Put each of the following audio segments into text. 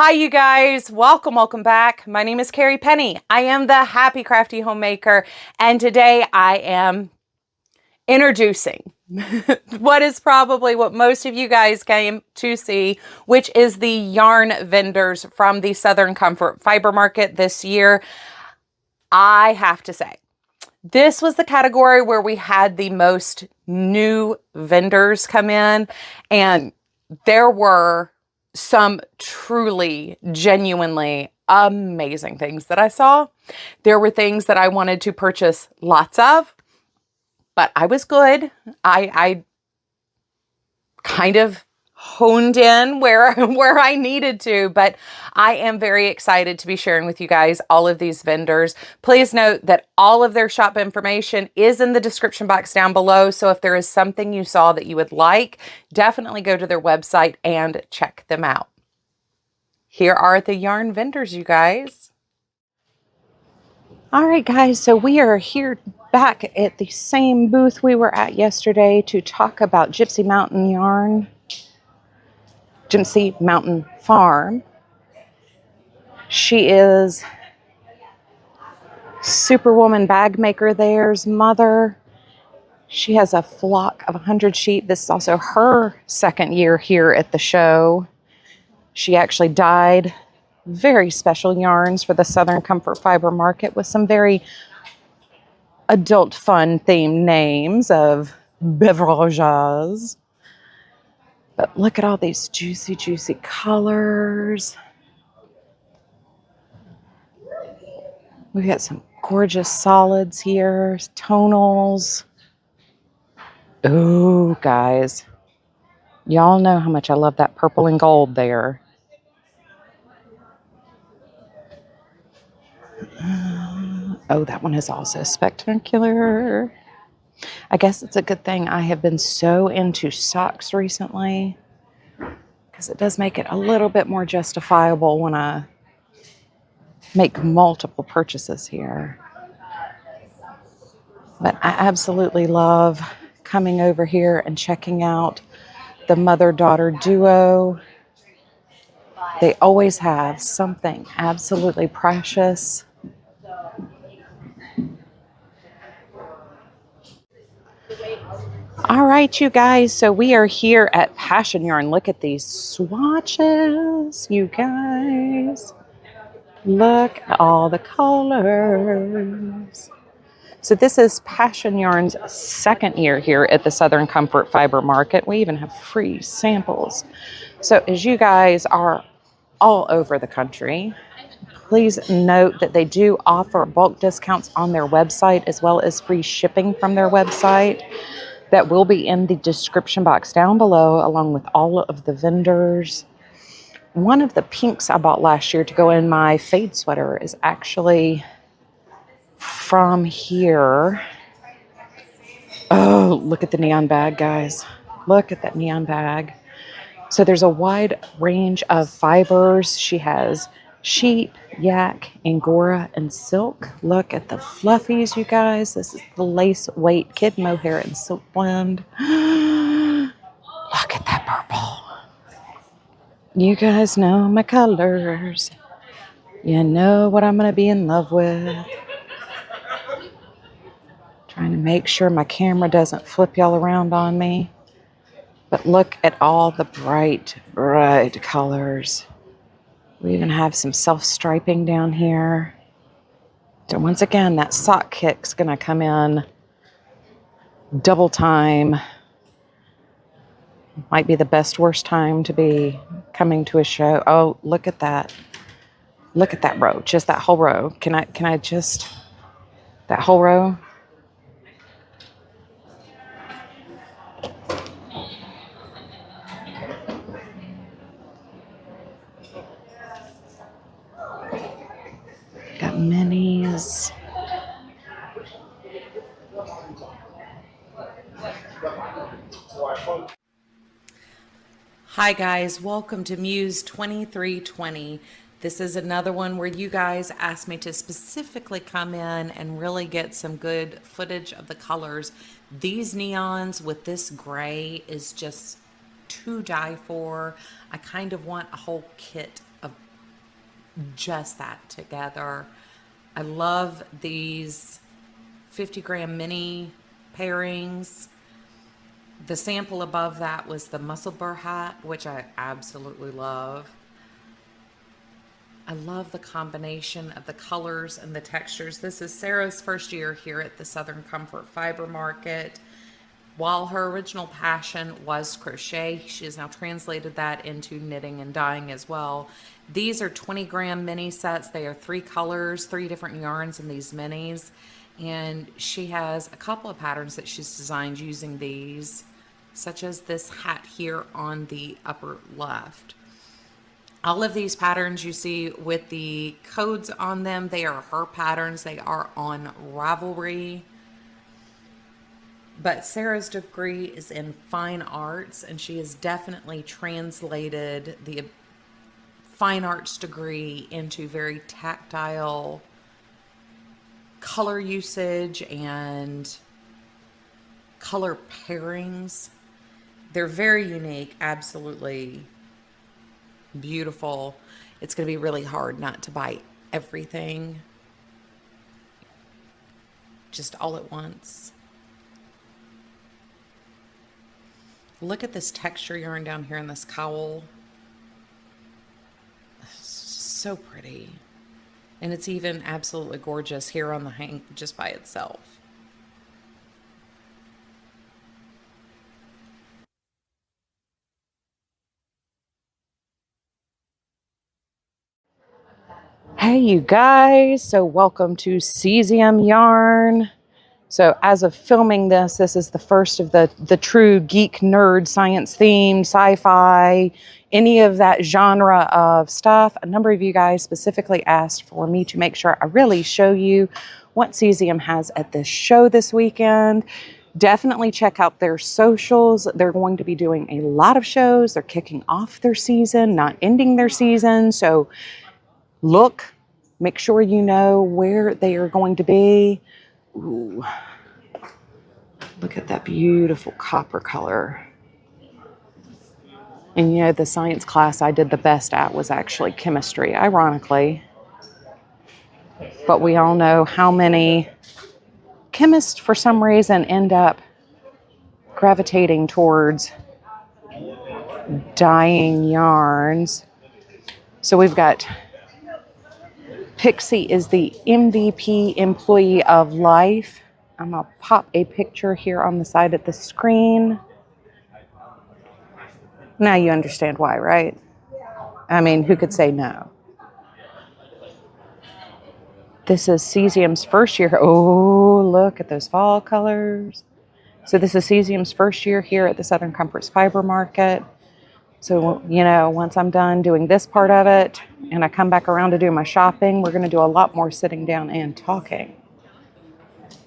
Hi, you guys. Welcome back. My name is Carrie Penny. I am the Happy Crafty Homemaker, and today I am introducing what is probably what most of you guys came to see, which is the yarn vendors from the Southern Comfort Fiber Market this year. I have to say, this was the category where we had the most new vendors come in, and there were some truly, genuinely amazing things that I saw. There were things that I wanted to purchase lots of, but I was good. I kind of honed in where I needed to, but I am very excited to be sharing with you guys all of these vendors. Please note that all of their shop information is in the description box down below. So if there is something you saw that you would like, definitely go to their website and check them out. Here are the yarn vendors, you guys. All right, guys, so we are here back at the same booth we were at yesterday to talk about Gypsy Mountain Yarn. Gypsy Mountain Farm. She is Superwoman bag maker there's mother. She has a flock of 100 sheep. This is also her second year here at the show. She actually dyed very special yarns for the Southern Comfort Fiber Market with some very adult fun themed names of beverages. But look at all these juicy colors. We've got some gorgeous solids here, tonals. Oh, guys. Y'all know how much I love that purple and gold there. Oh, that one is also spectacular. I guess it's a good thing I have been so into socks recently, because it does make it a little bit more justifiable when I make multiple purchases here. But I absolutely love coming over here and checking out the mother-daughter duo. They always have something absolutely precious. All right, you guys, so we are here at Passion Yarn. Look at these swatches, you guys. Look at all the colors. So this is Passion Yarn's second year here at the Southern Comfort Fiber Market. We even have free samples. So as you guys are all over the country, please note that they do offer bulk discounts on their website as well as free shipping from their website. That will be in the description box down below, along with all of the vendors. One of the pinks I bought last year to go in my fade sweater is actually from here. Oh, look at the neon bag, guys. Look at that neon bag. So there's a wide range of fibers. She has sheep, yak, Angora, and silk. Look at the fluffies, you guys. This is the lace weight kid mohair and silk blend. Look at that purple. You guys know my colors. You know what I'm going to be in love with. Trying to make sure my camera doesn't flip y'all around on me. But look at all the bright colors. We even have some self-striping down here. So once again, that sock kick's going to come in double time. Might be the best, worst time to be coming to a show. Oh, look at that. Look at that row. Just that whole row. Can I just... That whole row? Got minis. Hi guys, welcome to Muse 2320. This is another one where you guys asked me to specifically come in and really get some good footage of the colors. These neons with this gray is just to die for. I kind of want a whole kit of just that together. I love these 50-gram mini pairings. The sample above that was the muscle burr hat, which I absolutely love. I love the combination of the colors and the textures. This is Sarah's first year here at the Southern Comfort Fiber Market. While her original passion was crochet, she has now translated that into knitting and dyeing as well. These are 20-gram mini sets. They are 3 colors, 3 different yarns in these minis. And she has a couple of patterns that she's designed using these, such as this hat here on the upper left. All of these patterns you see with the codes on them, they are her patterns. They are on Ravelry. But Sarah's degree is in fine arts, and she has definitely translated the fine arts degree into very tactile color usage and color pairings. They're very unique, absolutely beautiful. It's going to be really hard not to buy everything just all at once. Look at this texture yarn down here in this cowl. It's so pretty. And it's even absolutely gorgeous here on the hang just by itself. Hey you guys, so welcome to Cesium Yarn. So as of filming this, this is the first of the true geek nerd science themed sci-fi, any of that genre of stuff. A number of you guys specifically asked for me to make sure I really show you what Cesium has at this show this weekend. Definitely check out their socials. They're going to be doing a lot of shows. They're kicking off their season, not ending their season. So look, make sure you know where they are going to be. Ooh, look at that beautiful copper color. And you know, the science class I did the best at was actually chemistry, ironically. But we all know how many chemists, for some reason, end up gravitating towards dyeing yarns. So we've got Pixie is the MVP Employee of Life. I'm going to pop a picture here on the side of the screen. Now you understand why, right? I mean, who could say no? This is Cesium's first year. Oh, look at those fall colors. So this is Cesium's first year here at the Southern Comforts Fiber Market. So, you know, once I'm done doing this part of it and I come back around to do my shopping, we're going to do a lot more sitting down and talking.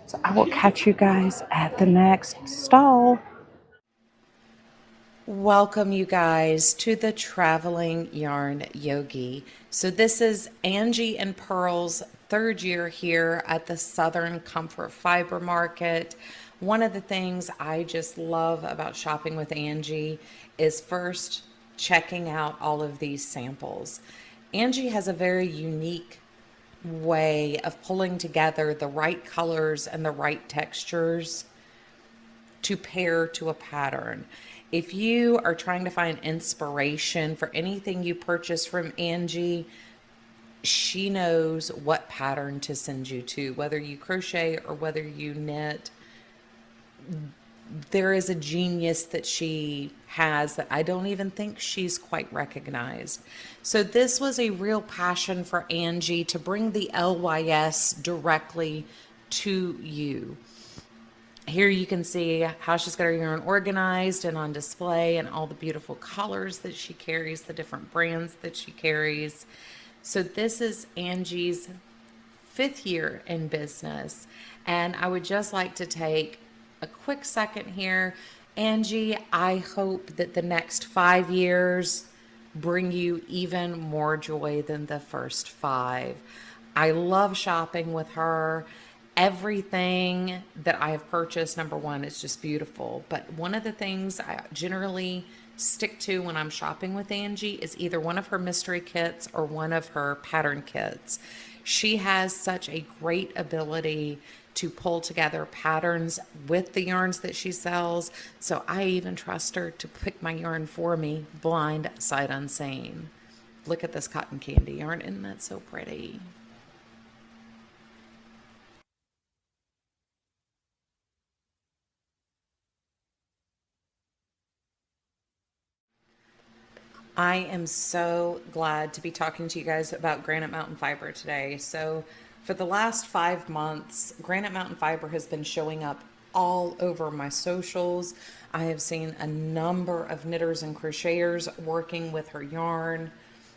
So I will catch you guys at the next stall. Welcome you guys to the Traveling Yarn Yogi. So this is Angie and Pearl's third year here at the Southern Comfort Fiber Market. One of the things I just love about shopping with Angie is first checking out all of these samples. Angie has a very unique way of pulling together the right colors and the right textures to pair to a pattern. If you are trying to find inspiration for anything you purchase from Angie, she knows what pattern to send you to, whether you crochet or whether you knit. There is a genius that she has that I don't even think she's quite recognized. So this was a real passion for Angie to bring the LYS directly to you. Here you can see how she's got her yarn organized and on display and all the beautiful colors that she carries, the different brands that she carries. So this is Angie's 5th year in business. And I would just like to take a quick second here. Angie, I hope that the next 5 years bring you even more joy than the first 5. I love shopping with her. Everything that I have purchased, number one, is just beautiful. But one of the things I generally stick to when I'm shopping with Angie is either one of her mystery kits or one of her pattern kits. She has such a great ability to pull together patterns with the yarns that she sells. So I even trust her to pick my yarn for me, blind sight unseen. Look at this cotton candy yarn. Isn't that so pretty? I am so glad to be talking to you guys about Granite Mountain Fiber today. So, for the last 5 months, Granite Mountain Fiber has been showing up all over my socials. I have seen a number of knitters and crocheters working with her yarn.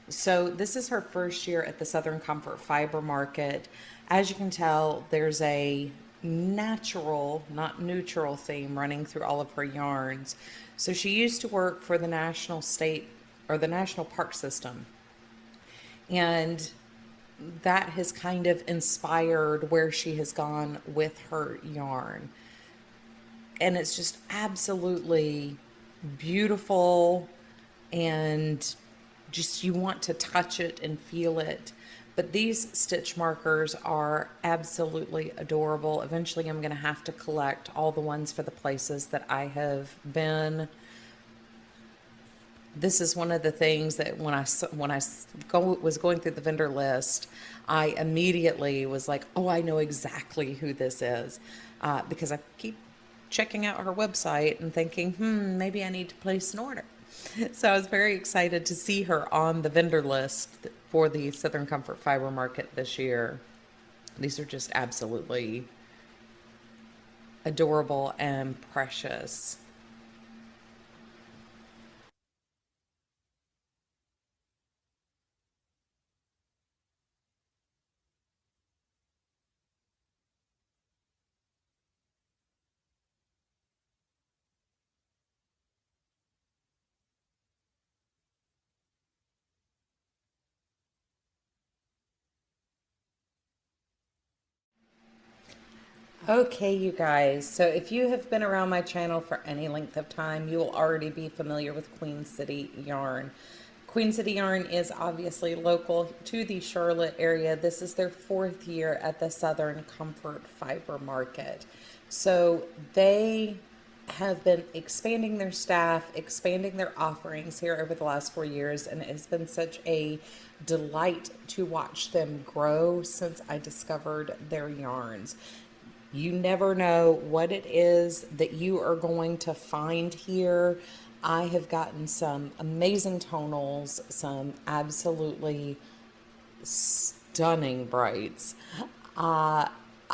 So, this is her first year at the Southern Comfort Fiber Market. As you can tell, there's a natural, not neutral theme running through all of her yarns. So, she used to work for the National State or the National Park System. And that has kind of inspired where she has gone with her yarn. And it's just absolutely beautiful, and just you want to touch it and feel it. But these stitch markers are absolutely adorable. Eventually I'm going to have to collect all the ones for the places that I have been. This is one of the things that when I was going through the vendor list, I immediately was like, oh, I know exactly who this is, because I keep checking out her website and thinking, maybe I need to place an order. So I was very excited to see her on the vendor list for the Southern Comfort Fiber Market this year. These are just absolutely adorable and precious. Okay, you guys, so if you have been around my channel for any length of time, you will already be familiar with Queen City Yarn. Queen City Yarn is obviously local to the Charlotte area. This is their 4th year at the Southern Comfort Fiber Market. So they have been expanding their staff, expanding their offerings here over the last 4 years, and it has been such a delight to watch them grow since I discovered their yarns. You never know what it is that you are going to find here. I have gotten some amazing tonals, some absolutely stunning brights. I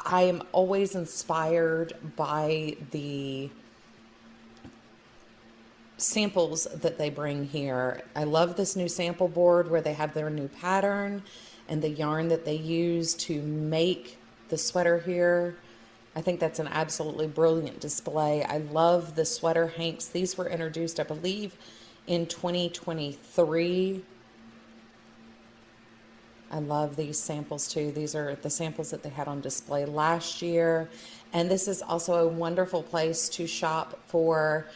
am always inspired by the samples that they bring here. I love this new sample board where they have their new pattern and the yarn that they use to make the sweater here. I think that's an absolutely brilliant display. I love the sweater hanks. These were introduced, I believe, in 2023. I love these samples too. These are the samples that they had on display last year. And this is also a wonderful place to shop for,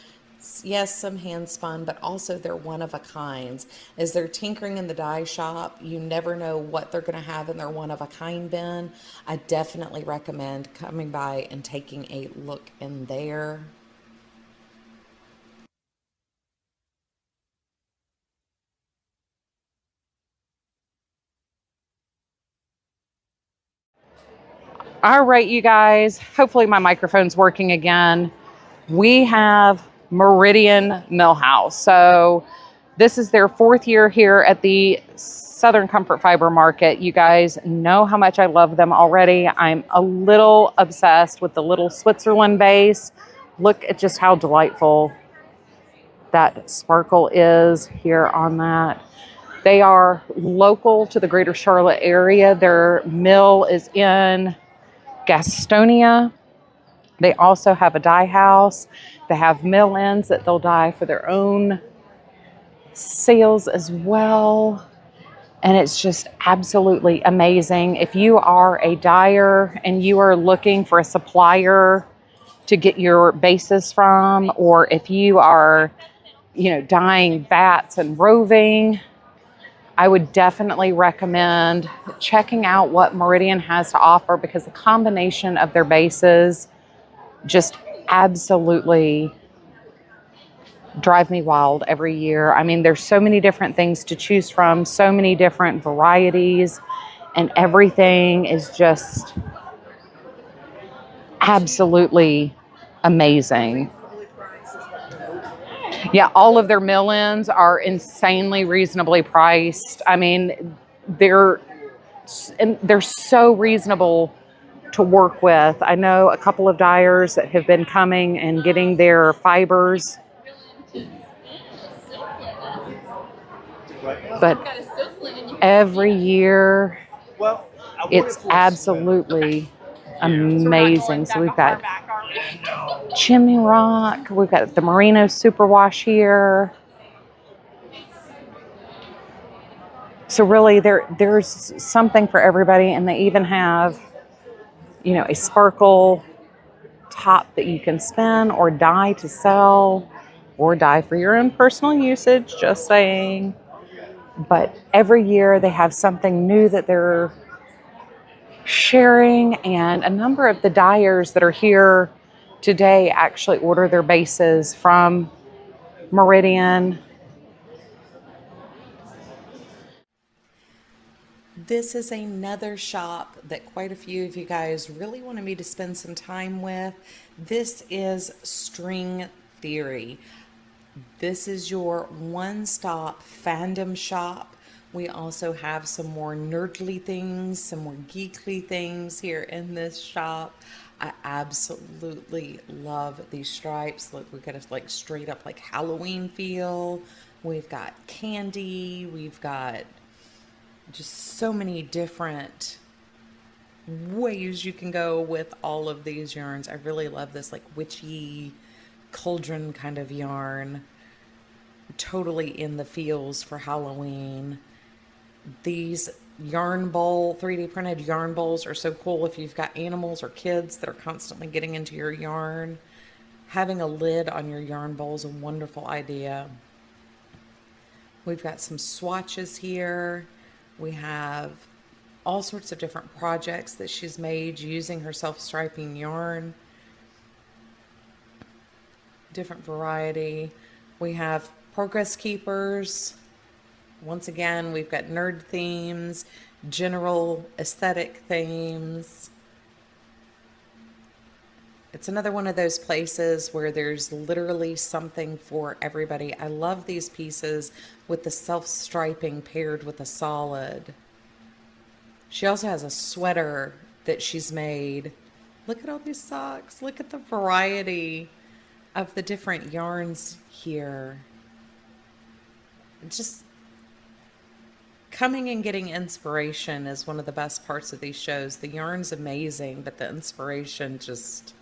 yes, some hand spun, but also they're one of a kinds. As they're tinkering in the dye shop, you never know what they're going to have in their one of a kind bin. I definitely recommend coming by and taking a look in there. All right, you guys, hopefully my microphone's working again. We have Meridian Millhouse. So this is their 4th year here at the Southern Comfort Fiber Market. You guys know how much I love them already. I'm a little obsessed with the little Switzerland base. Look at just how delightful that sparkle is here on that. They are local to the greater Charlotte area. Their mill is in Gastonia. They also have a dye house. They have mill ends that they'll dye for their own sales as well. And it's just absolutely amazing. If you are a dyer and you are looking for a supplier to get your bases from, or if you are, you know, dyeing bats and roving, I would definitely recommend checking out what Meridian has to offer, because the combination of their bases just absolutely drive me wild every year. I mean, there's so many different things to choose from, so many different varieties, and everything is just absolutely amazing. Yeah, all of their mill-ins are insanely reasonably priced. I mean, they're so reasonable to work with. I know a couple of dyers that have been coming and getting their fibers, but every year it's absolutely amazing. So we've got chimney rock, we've got the Merino superwash here. So really there's something for everybody, and they even have, you know, a sparkle top that you can spin or dye to sell or dye for your own personal usage, just saying. But every year they have something new that they're sharing, and a number of the dyers that are here today actually order their bases from Meridian. This is another shop that quite a few of you guys really wanted me to spend some time with. This is String Theory. This is your one-stop fandom shop. We also have some more nerdly things, some more geekly things here in this shop. I absolutely love these stripes. Look, we've got a like straight up like Halloween feel. We've got candy. We've got just so many different ways you can go with all of these yarns. I really love this like witchy cauldron kind of yarn. Totally in the feels for Halloween. These yarn bowl, 3D printed yarn bowls are so cool if you've got animals or kids that are constantly getting into your yarn. Having a lid on your yarn bowl is a wonderful idea. We've got some swatches here. We have all sorts of different projects that she's made using her self-striping yarn. Different variety. We have progress keepers. Once again, we've got nerd themes, general aesthetic themes. It's another one of those places where there's literally something for everybody. I love these pieces with the self-striping paired with a solid. She also has a sweater that she's made. Look at all these socks. Look at the variety of the different yarns here. Just coming and getting inspiration is one of the best parts of these shows. The yarn's amazing, but the inspiration just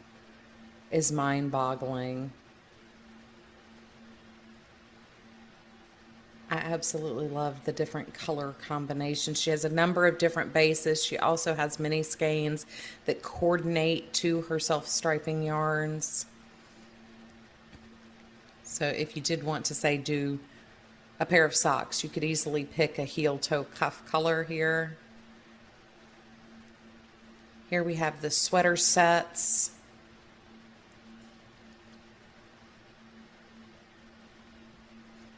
is mind-boggling. I absolutely love the different color combinations. She has a number of different bases. She also has mini skeins that coordinate to her self-striping yarns. So if you did want to say do a pair of socks, you could easily pick a heel toe cuff color here. Here we have the sweater sets.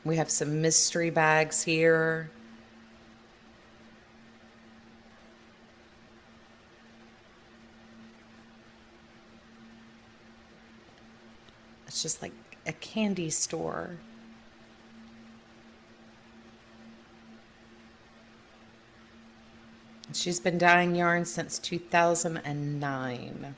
We have some mystery bags here. It's just like a candy store. She's been dyeing yarn since 2009.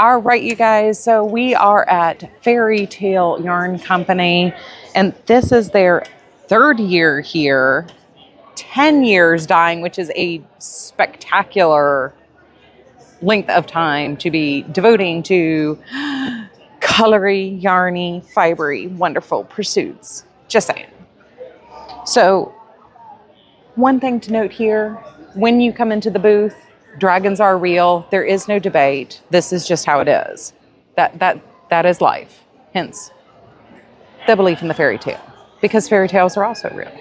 All right, you guys, so we are at Fairy Tale Yarn Company, and this is their third year here, 10 years dyeing, which is a spectacular length of time to be devoting to colory, yarny, fibery, wonderful pursuits. Just saying. So One thing to note here, when you come into the booth, dragons are real. There is no debate. This is just how it is. That is life. Hence, the belief in the fairy tale, because fairy tales are also real.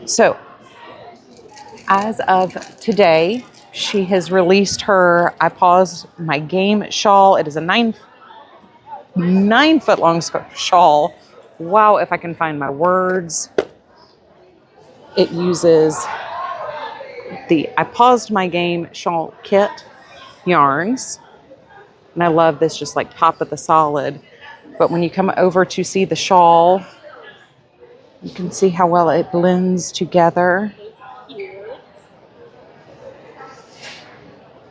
So, as of today, she has released her I Paused My Game shawl. It is a 9 foot long shawl. Wow, if I can find my words. It uses the I Paused My Game shawl kit yarns. And I love this, just like top of the solid. But when you come over to see the shawl, you can see how well it blends together.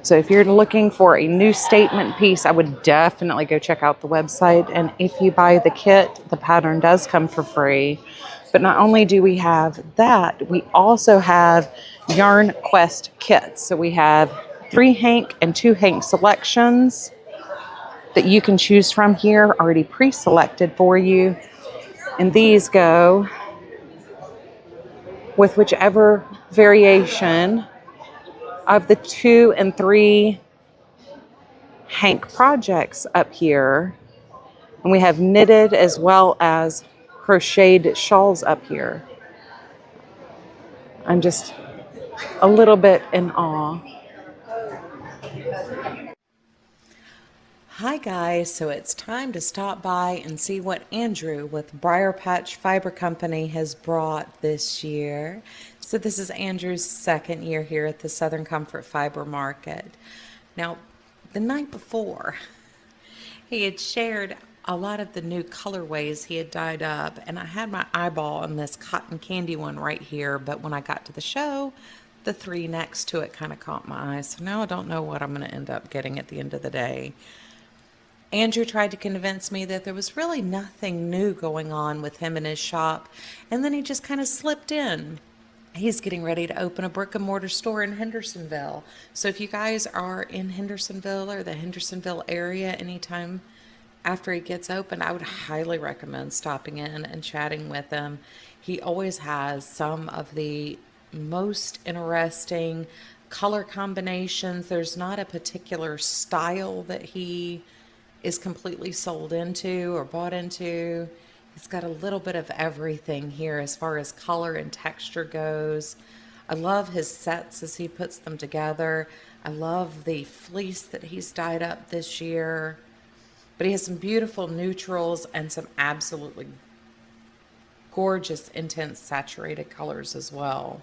So if you're looking for a new statement piece, I would definitely go check out the website. And if you buy the kit, the pattern does come for free. But not only do we have that, we also have Yarn Quest kits. So we have 3 Hank and 2 Hank selections that you can choose from here, already pre-selected for you. And these go with whichever variation of the 2 and 3 Hank projects up here. And we have knitted as well as crocheted shawls up here. I'm just a little bit in awe. Hi guys, so it's time to stop by and see what Andrew with Briar Patch Fiber Company has brought this year. So this is Andrew's second year here at the Southern Comfort Fiber Market. Now, the night before, he had shared a lot of the new colorways he had dyed up, and I had my eyeball on this cotton candy one right here, but when I got to the show, the 3 next to it kind of caught my eye. So now I don't know what I'm going to end up getting at the end of the day. Andrew tried to convince me that there was really nothing new going on with him in his shop, and then he just kind of slipped in. He's getting ready to open a brick and mortar store in Hendersonville. So if you guys are in Hendersonville or the Hendersonville area anytime after he gets open, I would highly recommend stopping in and chatting with him. He always has some of the most interesting color combinations. There's not a particular style that he is completely sold into or bought into. He's got a little bit of everything here as far as color and texture goes. I love his sets as he puts them together. I love the fleece that he's dyed up this year. But he has some beautiful neutrals and some absolutely gorgeous, intense, saturated colors as well.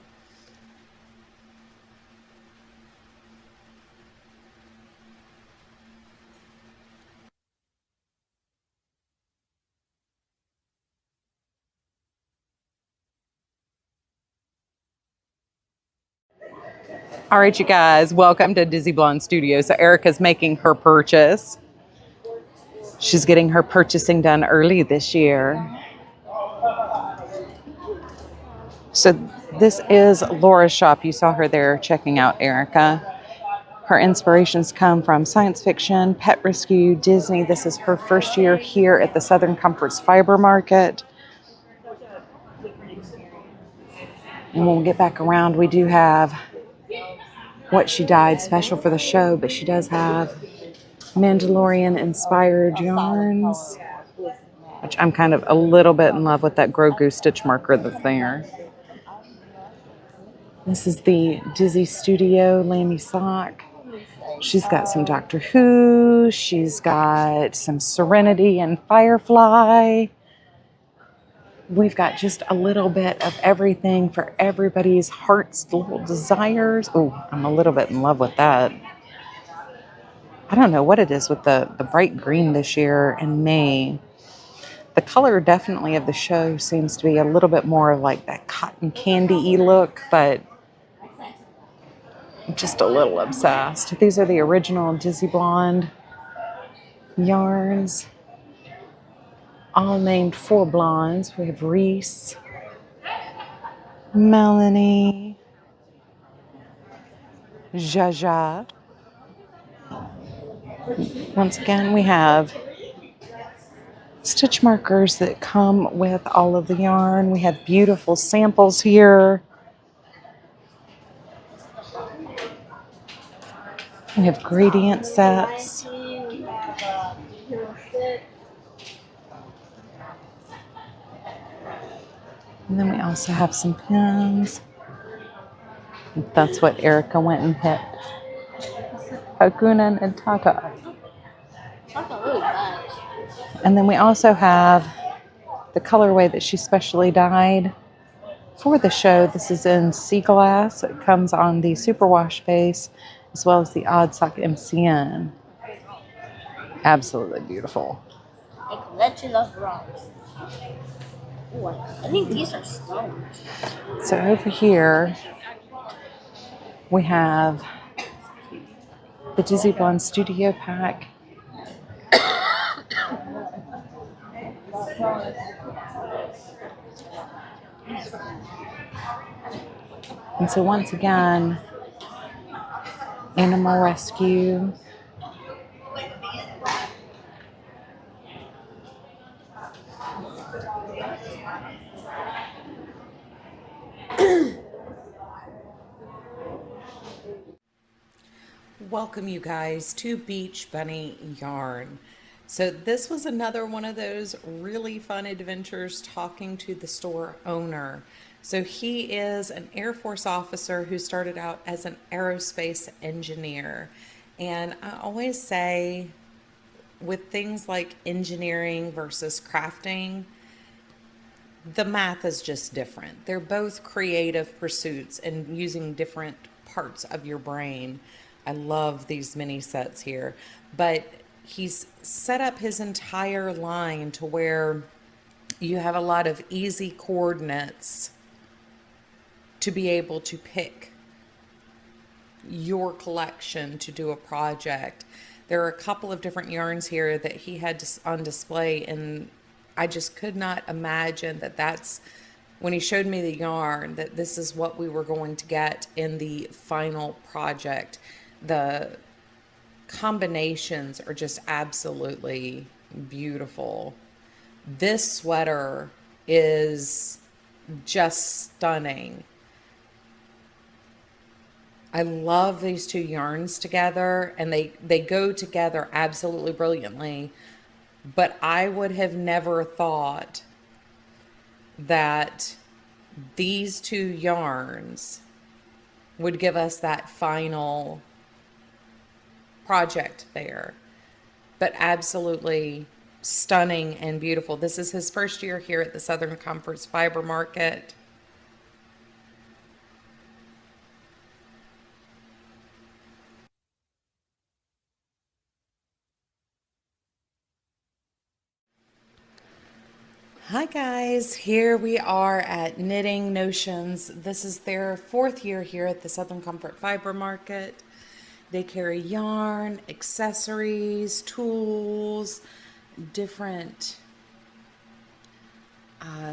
All right, you guys, welcome to Dizzy Blonde Studio. So Erica's making her purchase. She's getting her purchasing done early this year. So this is Laura's shop. You saw her there checking out Erica. Her inspirations come from science fiction, pet rescue, Disney. This is her first year here at the Southern Comforts Fiber Market. And when we get back around, we do have what she dyed special for the show, but she does have Mandalorian inspired yarns, which I'm kind of a little bit in love with that Grogu stitch marker that's there. This is the Dizzy Studio Lamy sock. She's got some Doctor Who. She's got some Serenity and Firefly. We've got just a little bit of everything for everybody's heart's little desires. Oh, I'm a little bit in love with that. I don't know what it is with the bright green this year in May. The color definitely of the show seems to be a little bit more of like that cotton candy-y look, but I'm just a little obsessed. These are the original Dizzy Blonde yarns, all named for blondes. We have Reese, Melanie, Jaja. Once again, we have stitch markers that come with all of the yarn. We have beautiful samples here. We have gradient sets. And then we also have some pins. That's what Erica went and hit. Hakunen and Taka. And then we also have the colorway that she specially dyed for the show. This is in sea glass. It comes on the superwash base as well as the odd sock MCN. Absolutely beautiful. A collection of rocks. Ooh, I think these are stones. So over here we have the Dizzy Blonde Studio Pack. And so once again, Animal Rescue. Welcome you guys to Beach Bunny Yarn. So this was another one of those really fun adventures talking to the store owner. So he is an Air Force officer who started out as an aerospace engineer. And I always say with things like engineering versus crafting, the math is just different. They're both creative pursuits and using different parts of your brain. I love these mini sets here, but he's set up his entire line to where you have a lot of easy coordinates to be able to pick your collection to do a project. There are a couple of different yarns here that he had on display, and I just could not imagine that that's when he showed me the yarn, that this is what we were going to get in the final project. The combinations are just absolutely beautiful. This sweater is just stunning. I love these two yarns together, and they go together absolutely brilliantly. But I would have never thought that these two yarns would give us that final project there. But absolutely stunning and beautiful. This is his first year here at the Southern Comforts Fiber Market. Hi guys, here we are at Knitting Notions. This is their 4th year here at the Southern Comfort Fiber Market. They carry yarn, accessories, tools, different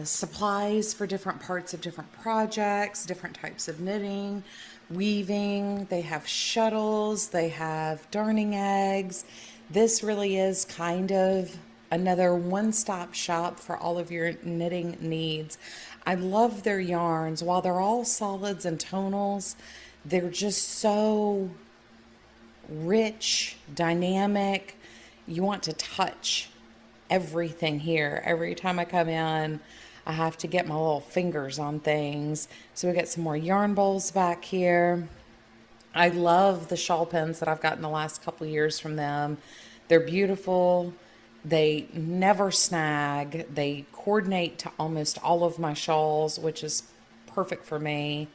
supplies for different parts of different projects, different types of knitting, weaving. They have shuttles, they have darning eggs. This really is kind of another one-stop shop for all of your knitting needs. I love their yarns. While they're all solids and tonals, they're just so rich, dynamic. You want to touch everything here. Every time I come in, I have to get my little fingers on things. So we got some more yarn bowls back here. I love the shawl pins that I've gotten the last couple of years from them. They're beautiful. They never snag. They coordinate to almost all of my shawls, which is perfect for me.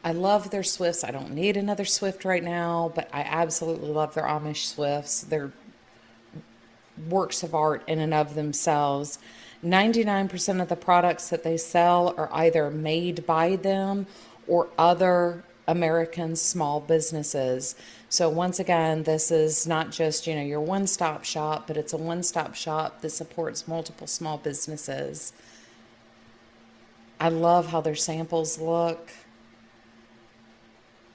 I love their Swifts. I don't need another Swift right now, but I absolutely love their Amish Swifts. They're works of art in and of themselves. 99% of the products that they sell are either made by them or other American small businesses. So once again, this is not just, your one-stop shop, but it's a one-stop shop that supports multiple small businesses. I love how their samples look.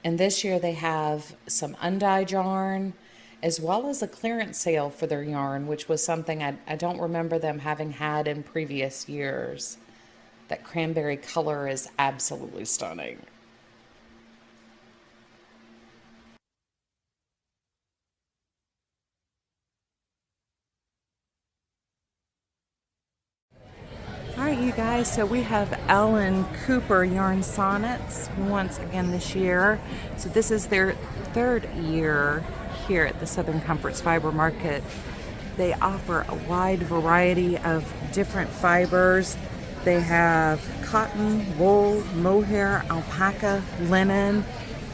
And this year they have some undyed yarn, as well as a clearance sale for their yarn, which was something I don't remember them having had in previous years. That cranberry color is absolutely stunning. All right, you guys, so we have Ellen Cooper Yarn Sonnets once again this year. So this is their third year here at the Southern Comforts Fiber Market. They offer a wide variety of different fibers. They have cotton, wool, mohair, alpaca, linen.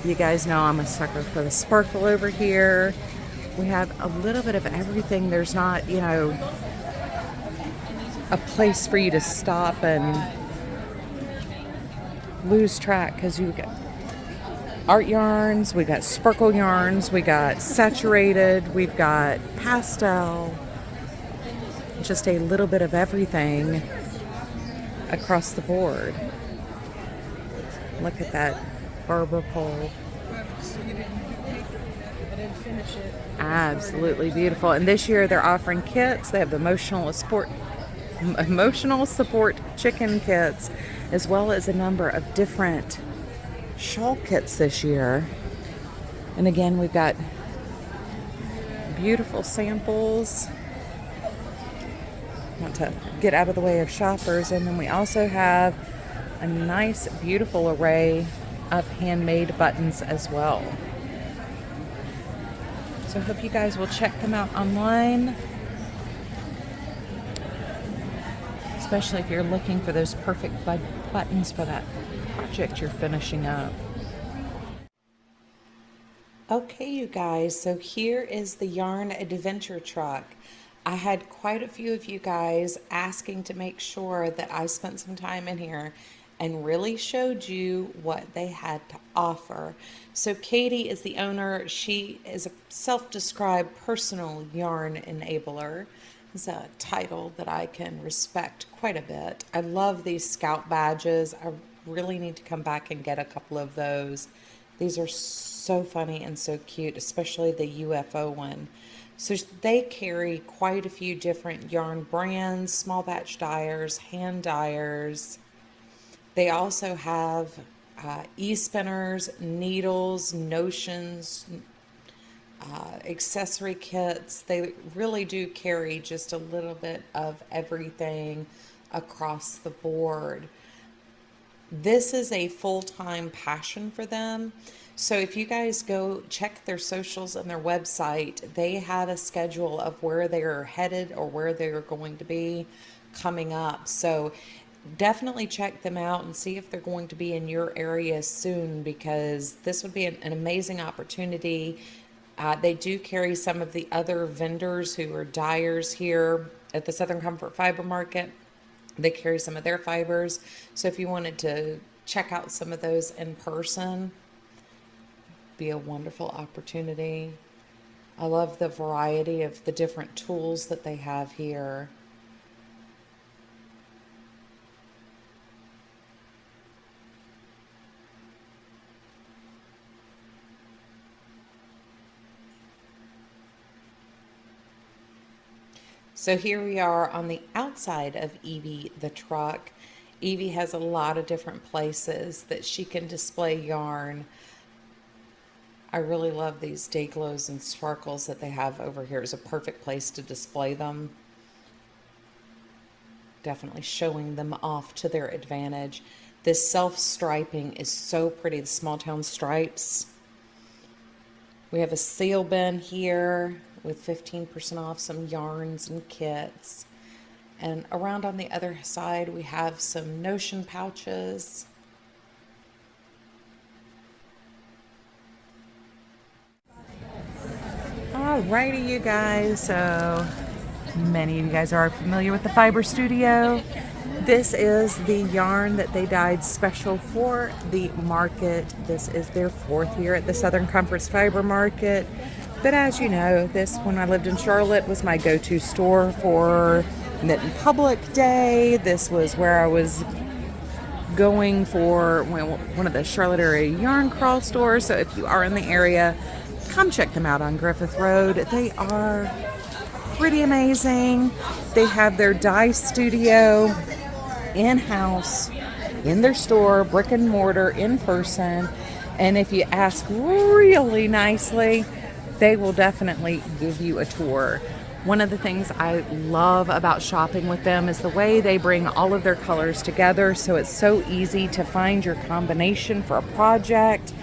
You guys know I'm a sucker for the sparkle over here. We have a little bit of everything. There's not, you know, a place for you to stop and lose track, because you got art yarns, we got sparkle yarns, we got saturated, we've got pastel, just a little bit of everything across the board. Look at that barber pole. Absolutely beautiful. And this year they're offering kits. They have the emotional support chicken kits, as well as a number of different shawl kits this year. And again, we've got beautiful samples. Not to get out of the way of shoppers. And then we also have a nice, beautiful array of handmade buttons as well. So I hope you guys will check them out online, especially if you're looking for those perfect buttons for that project you're finishing up. Okay, you guys, so here is the yarn adventure truck. I had quite a few of you guys asking to make sure that I spent some time in here and really showed you what they had to offer. So Katie is the owner. She is a self-described personal yarn enabler. It's a title that I can respect quite a bit. I love these scout badges. I really need to come back and get a couple of those. These are so funny and so cute, especially the UFO one. So they carry quite a few different yarn brands, small batch dyers, hand dyers. They also have e-spinners, needles, notions, accessory kits. They really do carry just a little bit of everything across the board. This is a full-time passion for them. So if you guys go check their socials and their website, they have a schedule of where they're headed or where they're going to be coming up. So definitely check them out and see if they're going to be in your area soon, because this would be an amazing opportunity. They do carry some of the other vendors who are dyers here at the Southern Comfort Fiber Market. They carry some of their fibers. So if you wanted to check out some of those in person, be a wonderful opportunity. I love the variety of the different tools that they have here. So here we are on the outside of Evie the truck. Evie has a lot of different places that she can display yarn. I really love these day glows and sparkles that they have over here. It's a perfect place to display them. Definitely showing them off to their advantage. This self-striping is so pretty, the small town stripes. We have a sale bin here with 15% off some yarns and kits. And around on the other side, we have some notion pouches. Alrighty, you guys, so many of you guys are familiar with the Fibre Studio. This is the yarn that they dyed special for the market. This is their fourth year at the Southern Comforts Fiber Market. But as you know, this, when I lived in Charlotte, was my go-to store for Knit in Public Day. This was where I was going for one of the Charlotte area yarn crawl stores. So if you are in the area, come check them out on Griffith Road. They are pretty amazing. They have their dye studio in-house, in their store, brick and mortar, in person. And if you ask really nicely, they will definitely give you a tour. One of the things I love about shopping with them is the way they bring all of their colors together, so it's so easy to find your combination for a project.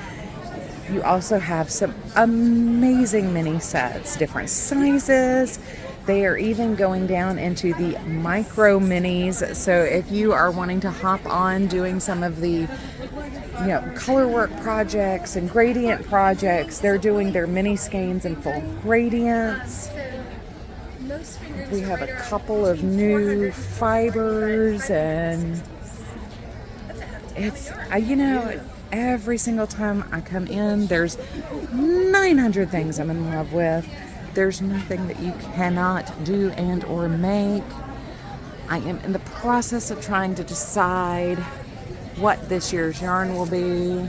You also have some amazing mini sets, different sizes. They are even going down into the micro minis. So if you are wanting to hop on doing some of the color work projects and gradient projects, they're doing their mini skeins and full gradients. We have a couple of new fibers, and it's, every single time I come in, there's 900 things I'm in love with. There's nothing that you cannot do and or make. I am in the process of trying to decide what this year's yarn will be.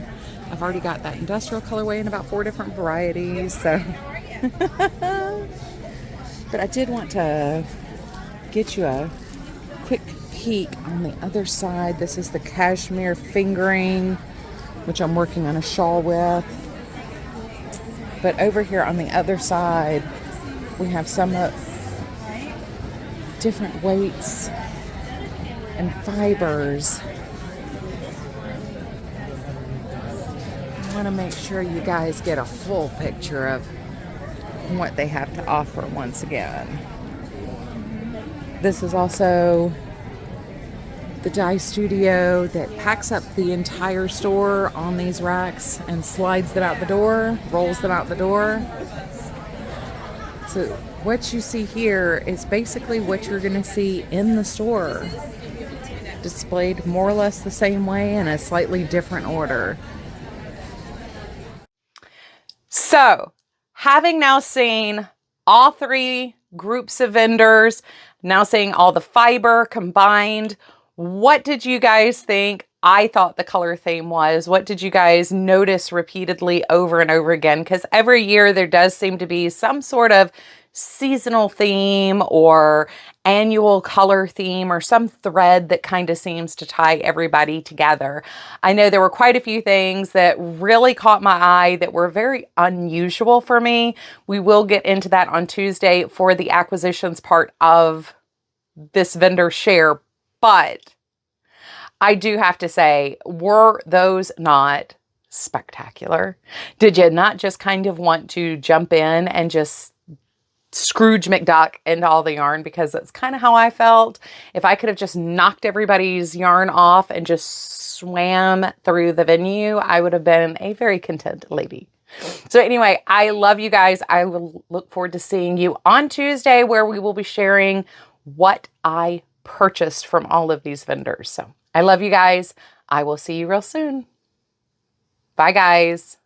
I've already got that industrial colorway in about 4 different varieties, so but I did want to get you a quick peek on the other side. This is the cashmere fingering, which I'm working on a shawl with. But over here on the other side, we have some different weights and fibers. I want to make sure you guys get a full picture of what they have to offer once again. This is also the dye studio that packs up the entire store on these racks and slides them out the door, rolls them out the door. So what you see here is basically what you're going to see in the store, displayed more or less the same way in a slightly different order. So, having now seen all 3 groups of vendors, now seeing all the fiber combined, what did you guys think? I thought the color theme was. What did you guys notice repeatedly over and over again? Because every year there does seem to be some sort of seasonal theme or annual color theme or some thread that kind of seems to tie everybody together. I know there were quite a few things that really caught my eye that were very unusual for me. We will get into that on Tuesday for the acquisitions part of this vendor share, but I do have to say, were those not spectacular? Did you not just kind of want to jump in and just Scrooge McDuck into all the yarn? Because that's kind of how I felt. If I could have just knocked everybody's yarn off and just swam through the venue, I would have been a very content lady. So anyway, I love you guys. I will look forward to seeing you on Tuesday, where we will be sharing what I purchased from all of these vendors. So I love you guys. I will see you real soon. Bye, guys.